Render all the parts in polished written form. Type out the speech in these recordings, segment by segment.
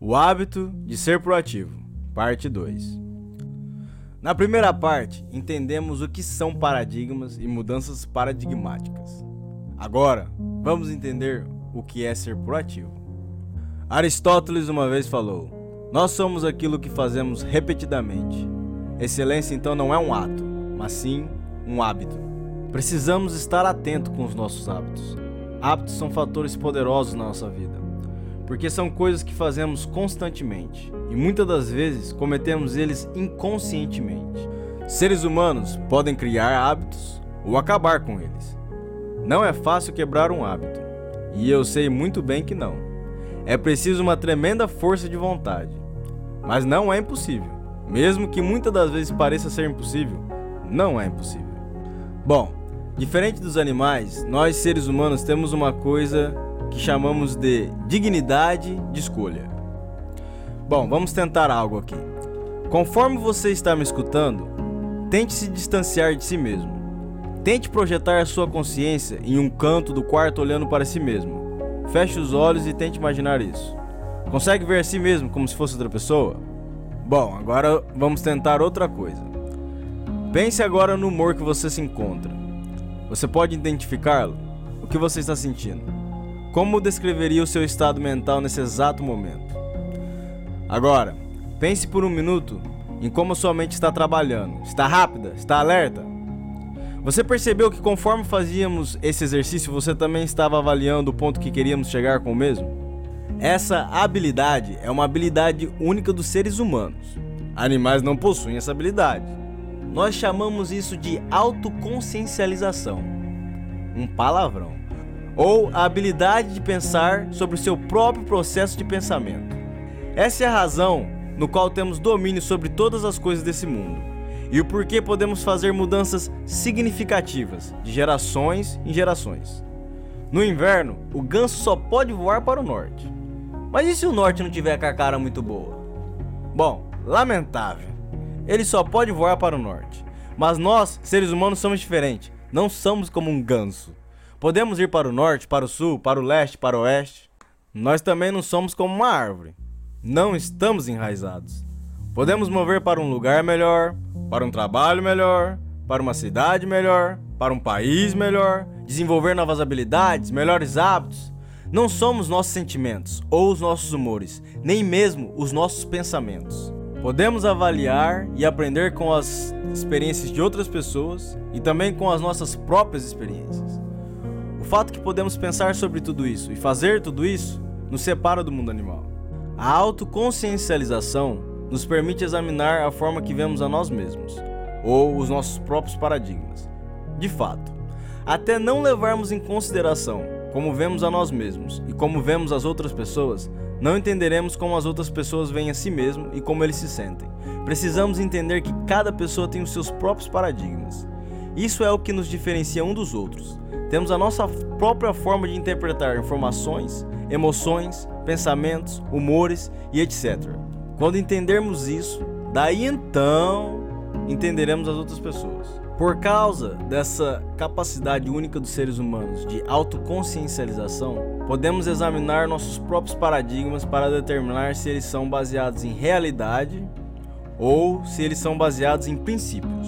O hábito de ser proativo, parte 2. Na primeira parte, entendemos o que são paradigmas e mudanças paradigmáticas. Agora, vamos entender o que é ser proativo. Aristóteles uma vez falou: nós somos aquilo que fazemos repetidamente. Excelência então não é um ato, mas sim um hábito. Precisamos estar atento com os nossos hábitos. Hábitos são fatores poderosos na nossa vida, porque são coisas que fazemos constantemente e muitas das vezes cometemos eles inconscientemente. Seres humanos podem criar hábitos ou acabar com eles. Não é fácil quebrar um hábito, e eu sei muito bem que não. É preciso uma tremenda força de vontade, mas não é impossível. Mesmo que muitas das vezes pareça ser impossível, não é impossível. Bom, diferente dos animais, nós seres humanos temos uma coisa que chamamos de dignidade de escolha. Bom, vamos tentar algo aqui. Conforme você está me escutando, tente se distanciar de si mesmo. Tente projetar a sua consciência em um canto do quarto olhando para si mesmo. Feche os olhos e tente imaginar isso. Consegue ver a si mesmo como se fosse outra pessoa? Bom, agora vamos tentar outra coisa. Pense agora no humor que você se encontra. Você pode identificá-lo? O que você está sentindo? Como descreveria o seu estado mental nesse exato momento? Agora, pense por um minuto em como sua mente está trabalhando. Está rápida? Está alerta? Você percebeu que conforme fazíamos esse exercício, você também estava avaliando o ponto que queríamos chegar com o mesmo? Essa habilidade é uma habilidade única dos seres humanos. Animais não possuem essa habilidade. Nós chamamos isso de autoconsciencialização. Um palavrão. Ou a habilidade de pensar sobre o seu próprio processo de pensamento. Essa é a razão no qual temos domínio sobre todas as coisas desse mundo, e o porquê podemos fazer mudanças significativas de gerações em gerações. No inverno, o ganso só pode voar para o norte. Mas e se o norte não tiver com a cara muito boa? Bom, lamentável. Ele só pode voar para o norte. Mas nós, seres humanos, somos diferentes. Não somos como um ganso. Podemos ir para o norte, para o sul, para o leste, para o oeste. Nós também não somos como uma árvore. Não estamos enraizados. Podemos mover para um lugar melhor, para um trabalho melhor, para uma cidade melhor, para um país melhor, desenvolver novas habilidades, melhores hábitos. Não somos nossos sentimentos ou os nossos humores, nem mesmo os nossos pensamentos. Podemos avaliar e aprender com as experiências de outras pessoas e também com as nossas próprias experiências. O fato que podemos pensar sobre tudo isso e fazer tudo isso nos separa do mundo animal. A autoconsciencialização nos permite examinar a forma que vemos a nós mesmos, ou os nossos próprios paradigmas. De fato, até não levarmos em consideração como vemos a nós mesmos e como vemos as outras pessoas, não entenderemos como as outras pessoas veem a si mesmo e como eles se sentem. Precisamos entender que cada pessoa tem os seus próprios paradigmas. Isso é o que nos diferencia um dos outros. Temos a nossa própria forma de interpretar informações, emoções, pensamentos, humores e etc. Quando entendermos isso, daí então entenderemos as outras pessoas. Por causa dessa capacidade única dos seres humanos de autoconsciencialização, podemos examinar nossos próprios paradigmas para determinar se eles são baseados em realidade ou se eles são baseados em princípios.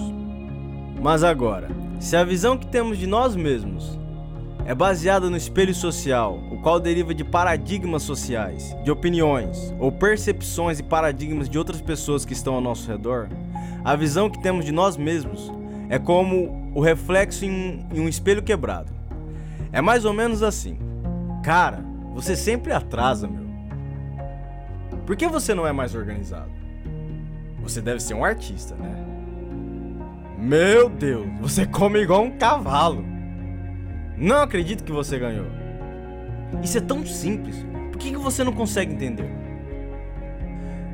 Mas agora, se a visão que temos de nós mesmos é baseada no espelho social, o qual deriva de paradigmas sociais, de opiniões ou percepções e paradigmas de outras pessoas que estão ao nosso redor, a visão que temos de nós mesmos é como o reflexo em um espelho quebrado. É mais ou menos assim: cara, você sempre atrasa, meu. Por que você não é mais organizado? Você deve ser um artista, né? Meu Deus, você come igual um cavalo. Não acredito que você ganhou. Isso é tão simples. Por que você não consegue entender?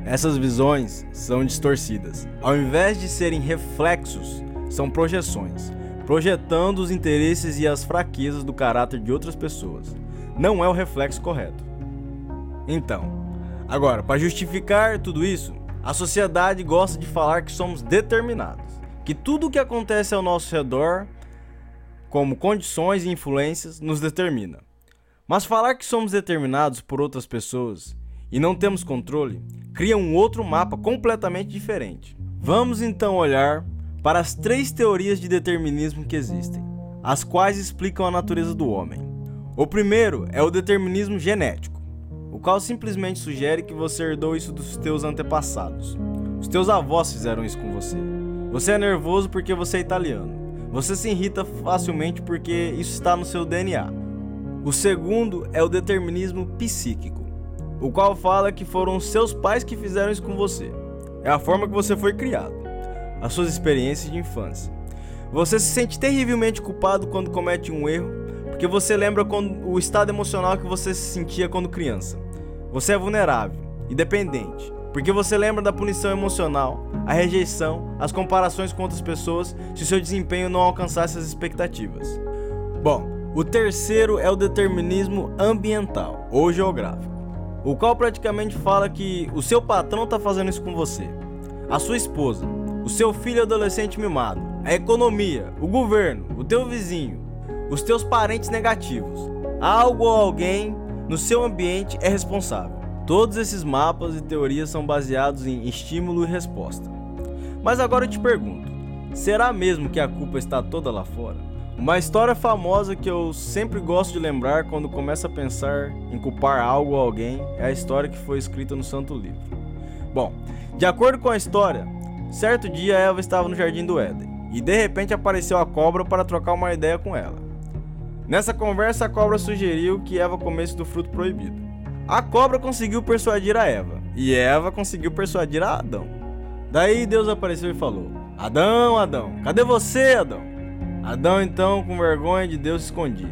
Essas visões são distorcidas. Ao invés de serem reflexos, são projeções, projetando os interesses e as fraquezas do caráter de outras pessoas. Não é o reflexo correto. Então, agora, para justificar tudo isso, a sociedade gosta de falar que somos determinados, que tudo o que acontece ao nosso redor, como condições e influências, nos determina. Mas falar que somos determinados por outras pessoas e não temos controle, cria um outro mapa completamente diferente. Vamos então olhar para as 3 teorias de determinismo que existem, as quais explicam a natureza do homem. O primeiro é o determinismo genético, o qual simplesmente sugere que você herdou isso dos teus antepassados. Os teus avós fizeram isso com você. Você é nervoso porque você é italiano. Você se irrita facilmente porque isso está no seu DNA. O segundo é o determinismo psíquico, o qual fala que foram os seus pais que fizeram isso com você. É a forma que você foi criado, as suas experiências de infância. Você se sente terrivelmente culpado quando comete um erro, porque você lembra o estado emocional que você se sentia quando criança. Você é vulnerável e dependente, porque você lembra da punição emocional, a rejeição, as comparações com outras pessoas se o seu desempenho não alcançasse as expectativas. Bom, o terceiro é o determinismo ambiental ou geográfico, o qual praticamente fala que o seu patrão está fazendo isso com você, a sua esposa, o seu filho adolescente mimado, a economia, o governo, o teu vizinho, os teus parentes negativos. Algo ou alguém no seu ambiente é responsável. Todos esses mapas e teorias são baseados em estímulo e resposta. Mas agora eu te pergunto, será mesmo que a culpa está toda lá fora? Uma história famosa que eu sempre gosto de lembrar quando começo a pensar em culpar algo ou alguém é a história que foi escrita no Santo Livro. Bom, de acordo com a história, certo dia Eva estava no Jardim do Éden e de repente apareceu a cobra para trocar uma ideia com ela. Nessa conversa, a cobra sugeriu que Eva comesse do fruto proibido. A cobra conseguiu persuadir a Eva e Eva conseguiu persuadir a Adão. Daí Deus apareceu e falou: Adão, Adão, cadê você, Adão? Adão então, com vergonha de Deus, se escondia.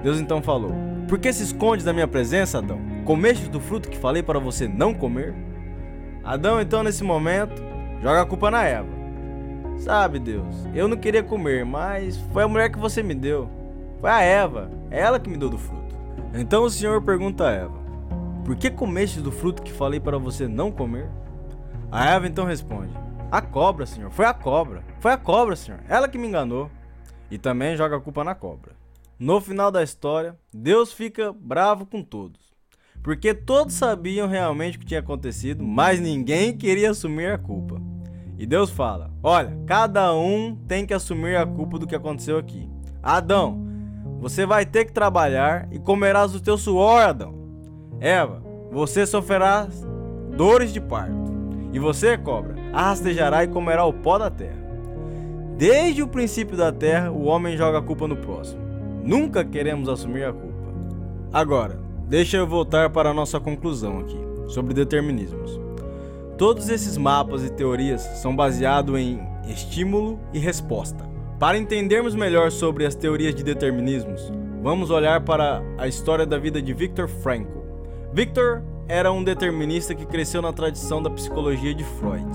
Deus então falou: Por que se esconde da minha presença, Adão? Comeste do fruto que falei para você não comer? Adão então, nesse momento, joga a culpa na Eva. Sabe, Deus, eu não queria comer, mas foi a mulher que você me deu. Foi a Eva, é ela que me deu do fruto. Então o Senhor pergunta a Eva: Por que comeste do fruto que falei para você não comer? A Eva então responde: A cobra, Senhor, foi a cobra. Foi a cobra, Senhor, ela que me enganou. E também joga a culpa na cobra. No final da história, Deus fica bravo com todos, porque todos sabiam realmente o que tinha acontecido, mas ninguém queria assumir a culpa. E Deus fala: Olha, cada um tem que assumir a culpa do que aconteceu aqui. Adão, você vai ter que trabalhar e comerás do teu suor, Adão. Eva, você sofrerá dores de parto. E você, cobra, rastejará e comerá o pó da terra. Desde o princípio da terra, o homem joga a culpa no próximo. Nunca queremos assumir a culpa. Agora, deixa eu voltar para a nossa conclusão aqui, sobre determinismos. Todos esses mapas e teorias são baseados em estímulo e resposta. Para entendermos melhor sobre as teorias de determinismos, vamos olhar para a história da vida de Viktor Frankl. Viktor era um determinista que cresceu na tradição da psicologia de Freud.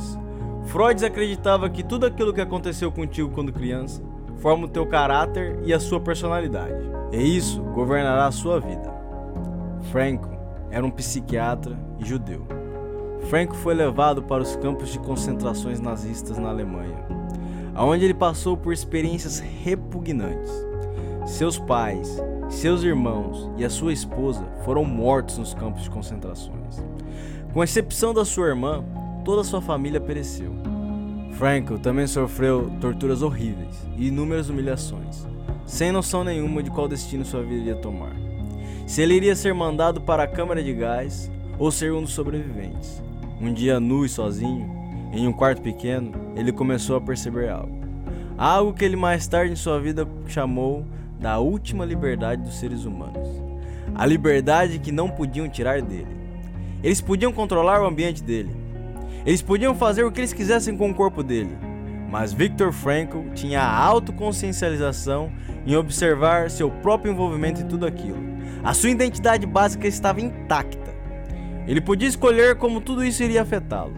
Freud acreditava que tudo aquilo que aconteceu contigo quando criança forma o teu caráter e a sua personalidade, e isso governará a sua vida. Frankl era um psiquiatra e judeu. Frankl foi levado para os campos de concentrações nazistas na Alemanha, onde ele passou por experiências repugnantes. Seus pais, seus irmãos e a sua esposa foram mortos nos campos de concentrações. Com exceção da sua irmã, toda a sua família pereceu. Frankl também sofreu torturas horríveis e inúmeras humilhações, sem noção nenhuma de qual destino sua vida iria tomar. Se ele iria ser mandado para a câmara de gás ou ser um dos sobreviventes. Um dia nu e sozinho, em um quarto pequeno, ele começou a perceber algo. Algo que ele mais tarde em sua vida chamou da última liberdade dos seres humanos. A liberdade que não podiam tirar dele. Eles podiam controlar o ambiente dele. Eles podiam fazer o que eles quisessem com o corpo dele. Mas Viktor Frankl tinha a autoconsciencialização em observar seu próprio envolvimento em tudo aquilo. A sua identidade básica estava intacta. Ele podia escolher como tudo isso iria afetá-lo.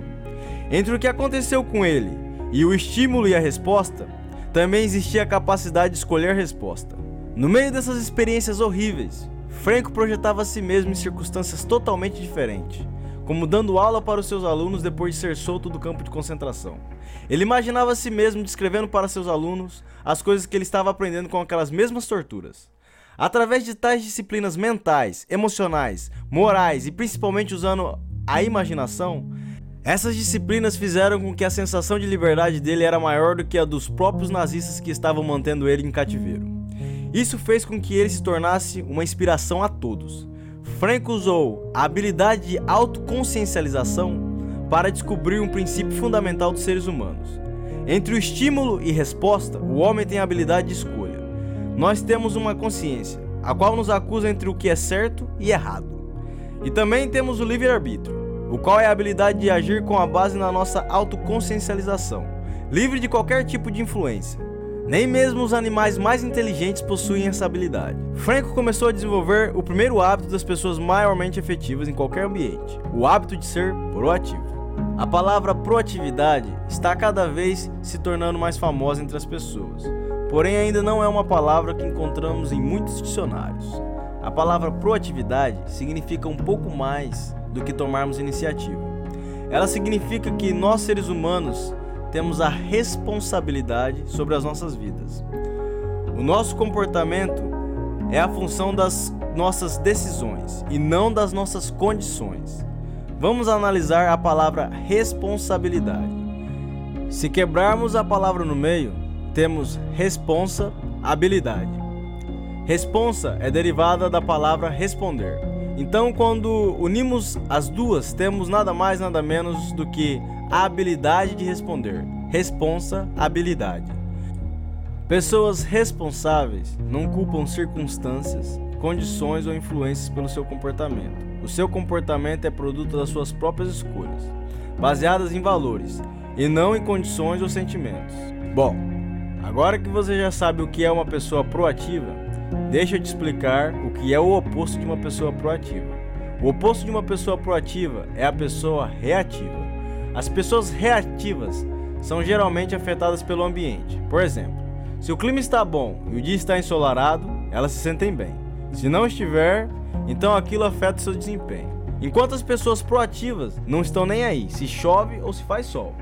Entre o que aconteceu com ele e o estímulo e a resposta, também existia a capacidade de escolher a resposta. No meio dessas experiências horríveis, Frankl projetava a si mesmo em circunstâncias totalmente diferentes, como dando aula para os seus alunos depois de ser solto do campo de concentração. Ele imaginava a si mesmo descrevendo para seus alunos as coisas que ele estava aprendendo com aquelas mesmas torturas. Através de tais disciplinas mentais, emocionais, morais e principalmente usando a imaginação, essas disciplinas fizeram com que a sensação de liberdade dele era maior do que a dos próprios nazistas que estavam mantendo ele em cativeiro. Isso fez com que ele se tornasse uma inspiração a todos. Frank usou a habilidade de autoconsciencialização para descobrir um princípio fundamental dos seres humanos. Entre o estímulo e resposta, o homem tem a habilidade de escolha. Nós temos uma consciência, a qual nos acusa entre o que é certo e errado. E também temos o livre-arbítrio, o qual é a habilidade de agir com a base na nossa autoconsciencialização, livre de qualquer tipo de influência. Nem mesmo os animais mais inteligentes possuem essa habilidade. Frank começou a desenvolver o primeiro hábito das pessoas maiormente efetivas em qualquer ambiente, o hábito de ser proativo. A palavra proatividade está cada vez se tornando mais famosa entre as pessoas, porém ainda não é uma palavra que encontramos em muitos dicionários. A palavra proatividade significa um pouco mais do que tomarmos iniciativa. Ela significa que nós, seres humanos, temos a responsabilidade sobre as nossas vidas. O nosso comportamento é a função das nossas decisões e não das nossas condições. Vamos analisar a palavra responsabilidade. Se quebrarmos a palavra no meio, temos responsa-habilidade. Responsa é derivada da palavra responder. Então, quando unimos as duas, temos nada mais nada menos do que a habilidade de responder. Responsa-habilidade. Pessoas responsáveis não culpam circunstâncias, condições ou influências pelo seu comportamento. O seu comportamento é produto das suas próprias escolhas, baseadas em valores, e não em condições ou sentimentos. Bom, agora que você já sabe o que é uma pessoa proativa, deixa eu te explicar o que é o oposto de uma pessoa proativa. O oposto de uma pessoa proativa é a pessoa reativa. As pessoas reativas são geralmente afetadas pelo ambiente. Por exemplo, se o clima está bom e o dia está ensolarado, elas se sentem bem. Se não estiver, então aquilo afeta o seu desempenho. Enquanto as pessoas proativas não estão nem aí se chove ou se faz sol.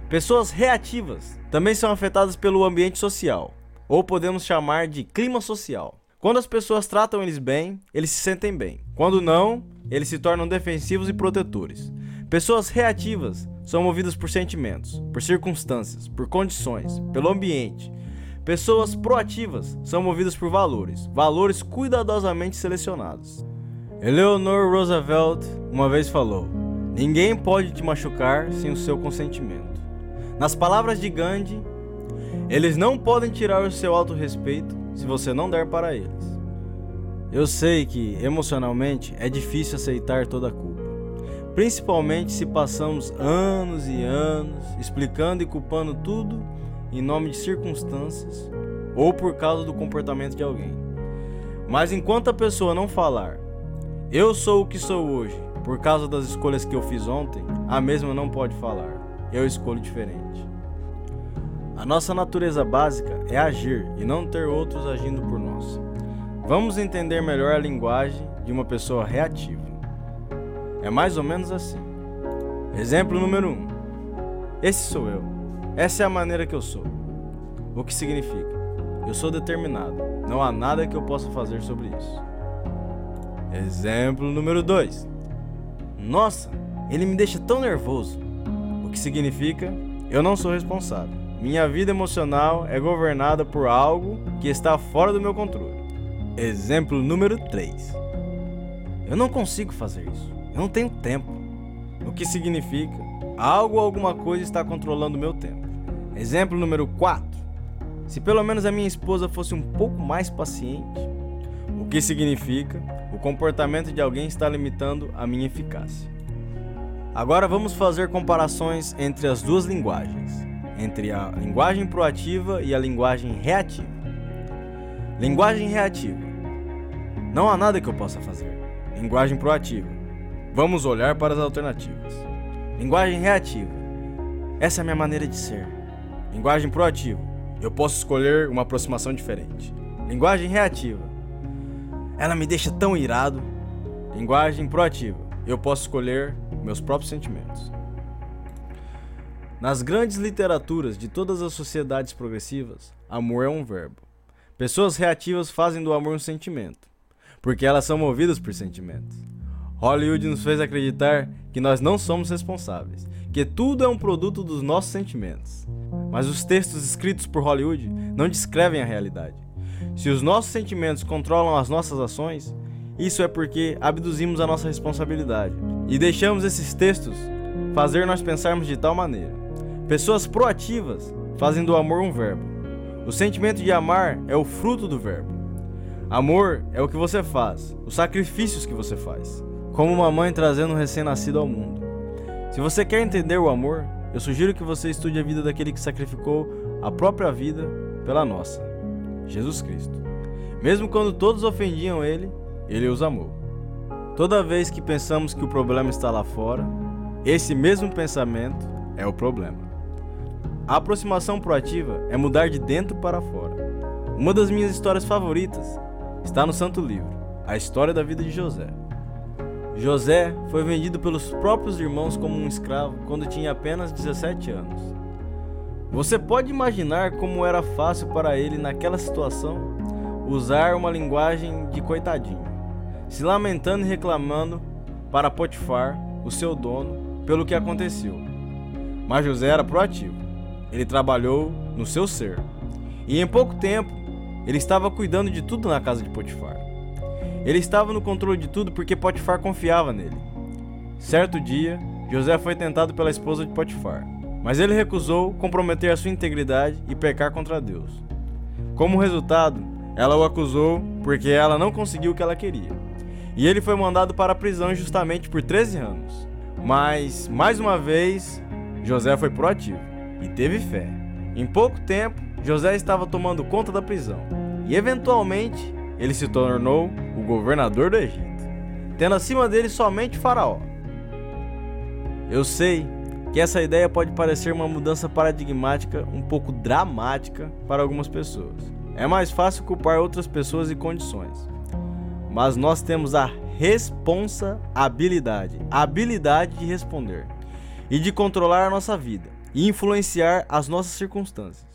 Pessoas reativas também são afetadas pelo ambiente social, ou podemos chamar de clima social. Quando as pessoas tratam eles bem, eles se sentem bem. Quando não, eles se tornam defensivos e protetores. Pessoas reativas são movidas por sentimentos, por circunstâncias, por condições, pelo ambiente. Pessoas proativas são movidas por valores, valores cuidadosamente selecionados. Eleanor Roosevelt uma vez falou: "Ninguém pode te machucar sem o seu consentimento." Nas palavras de Gandhi, eles não podem tirar o seu autorrespeito se você não der para eles. Eu sei que, emocionalmente, é difícil aceitar toda a culpa, principalmente se passamos anos e anos explicando e culpando tudo em nome de circunstâncias ou por causa do comportamento de alguém. Mas enquanto a pessoa não falar, "eu sou o que sou hoje por causa das escolhas que eu fiz ontem", a mesma não pode falar, "eu escolho diferente." A nossa natureza básica é agir e não ter outros agindo por nós. Vamos entender melhor a linguagem de uma pessoa reativa. É mais ou menos assim. Exemplo número 1. Esse sou eu. Essa é a maneira que eu sou. O que significa? Eu sou determinado. Não há nada que eu possa fazer sobre isso. Exemplo número 2. Nossa, ele me deixa tão nervoso. O que significa? Eu não sou responsável. Minha vida emocional é governada por algo que está fora do meu controle. Exemplo número 3. Eu não consigo fazer isso. Eu não tenho tempo. O que significa? Algo ou alguma coisa está controlando o meu tempo. Exemplo número 4. Se pelo menos a minha esposa fosse um pouco mais paciente. O que significa? O comportamento de alguém está limitando a minha eficácia. Agora vamos fazer comparações entre as duas linguagens, entre a linguagem proativa e a linguagem reativa. Linguagem reativa: não há nada que eu possa fazer. Linguagem proativa: vamos olhar para as alternativas. Linguagem reativa: essa é a minha maneira de ser. Linguagem proativa: eu posso escolher uma aproximação diferente. Linguagem reativa: ela me deixa tão irado. Linguagem proativa: eu posso escolher meus próprios sentimentos. Nas grandes literaturas de todas as sociedades progressivas, amor é um verbo. Pessoas reativas fazem do amor um sentimento, porque elas são movidas por sentimentos. Hollywood nos fez acreditar que nós não somos responsáveis, que tudo é um produto dos nossos sentimentos. Mas os textos escritos por Hollywood não descrevem a realidade. Se os nossos sentimentos controlam as nossas ações, isso é porque abduzimos a nossa responsabilidade e deixamos esses textos fazer nós pensarmos de tal maneira. Pessoas proativas fazem do amor um verbo. O sentimento de amar é o fruto do verbo. Amor é o que você faz, os sacrifícios que você faz, como uma mãe trazendo um recém-nascido ao mundo. Se você quer entender o amor, eu sugiro que você estude a vida daquele que sacrificou a própria vida pela nossa, Jesus Cristo. Mesmo quando todos ofendiam ele os amou. Toda vez que pensamos que o problema está lá fora, esse mesmo pensamento é o problema. A aproximação proativa é mudar de dentro para fora. Uma das minhas histórias favoritas está no Santo Livro, a história da vida de José. José foi vendido pelos próprios irmãos como um escravo quando tinha apenas 17 anos. Você pode imaginar como era fácil para ele, naquela situação, usar uma linguagem de coitadinho, se lamentando e reclamando para Potifar, o seu dono, pelo que aconteceu. Mas José era proativo. Ele trabalhou no seu ser. E em pouco tempo, ele estava cuidando de tudo na casa de Potifar. Ele estava no controle de tudo porque Potifar confiava nele. Certo dia, José foi tentado pela esposa de Potifar, mas ele recusou comprometer a sua integridade e pecar contra Deus. Como resultado, ela o acusou porque ela não conseguiu o que ela queria. E ele foi mandado para a prisão justamente por 13 anos. Mas, mais uma vez, José foi proativo e teve fé. Em pouco tempo, José estava tomando conta da prisão e, eventualmente, ele se tornou o governador do Egito, tendo acima dele somente Faraó. Eu sei que essa ideia pode parecer uma mudança paradigmática um pouco dramática para algumas pessoas. É mais fácil culpar outras pessoas e condições. Mas nós temos a responsabilidade, a habilidade de responder e de controlar a nossa vida e influenciar as nossas circunstâncias.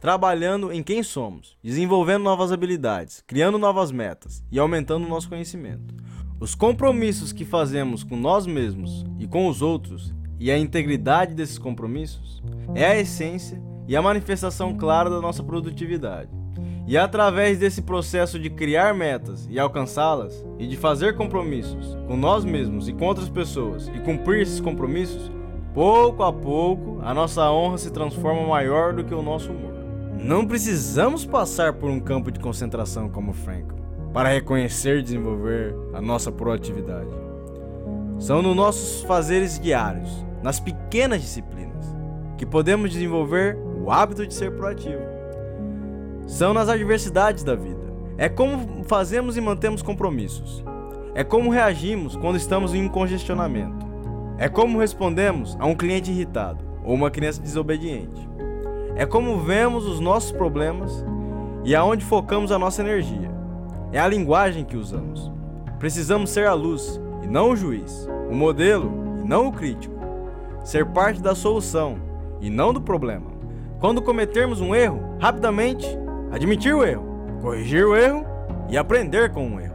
Trabalhando em quem somos, desenvolvendo novas habilidades, criando novas metas e aumentando o nosso conhecimento. Os compromissos que fazemos com nós mesmos e com os outros e a integridade desses compromissos é a essência e a manifestação clara da nossa produtividade. E através desse processo de criar metas e alcançá-las e de fazer compromissos com nós mesmos e com outras pessoas e cumprir esses compromissos, pouco a pouco a nossa honra se transforma maior do que o nosso humor. Não precisamos passar por um campo de concentração como Franklin para reconhecer e desenvolver a nossa proatividade. São nos nossos fazeres diários, nas pequenas disciplinas, que podemos desenvolver o hábito de ser proativo. São nas adversidades da vida. É como fazemos e mantemos compromissos. É como reagimos quando estamos em um congestionamento. É como respondemos a um cliente irritado ou uma criança desobediente. É como vemos os nossos problemas e aonde focamos a nossa energia. É a linguagem que usamos. Precisamos ser a luz e não o juiz, o modelo e não o crítico. Ser parte da solução e não do problema. Quando cometermos um erro, rapidamente admitir o erro, corrigir o erro e aprender com o erro.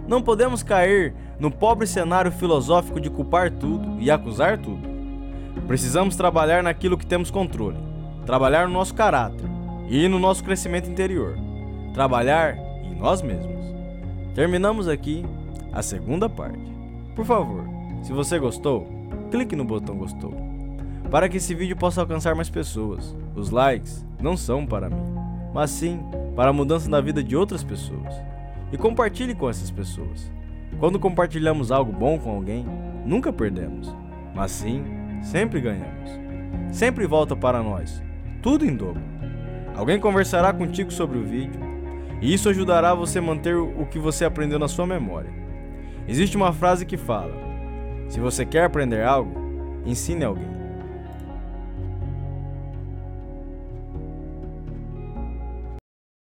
Não podemos cair no pobre cenário filosófico de culpar tudo e acusar tudo. Precisamos trabalhar naquilo que temos controle. Trabalhar no nosso caráter e no nosso crescimento interior. Trabalhar em nós mesmos. Terminamos aqui a segunda parte. Por favor, se você gostou, clique no botão gostou, para que esse vídeo possa alcançar mais pessoas. Os likes não são para mim, mas sim para a mudança na vida de outras pessoas. E compartilhe com essas pessoas. Quando compartilhamos algo bom com alguém, nunca perdemos, mas sim, sempre ganhamos. Sempre volta para nós. Tudo em dobro. Alguém conversará contigo sobre o vídeo e isso ajudará você a manter o que você aprendeu na sua memória. Existe uma frase que fala: se você quer aprender algo, ensine alguém.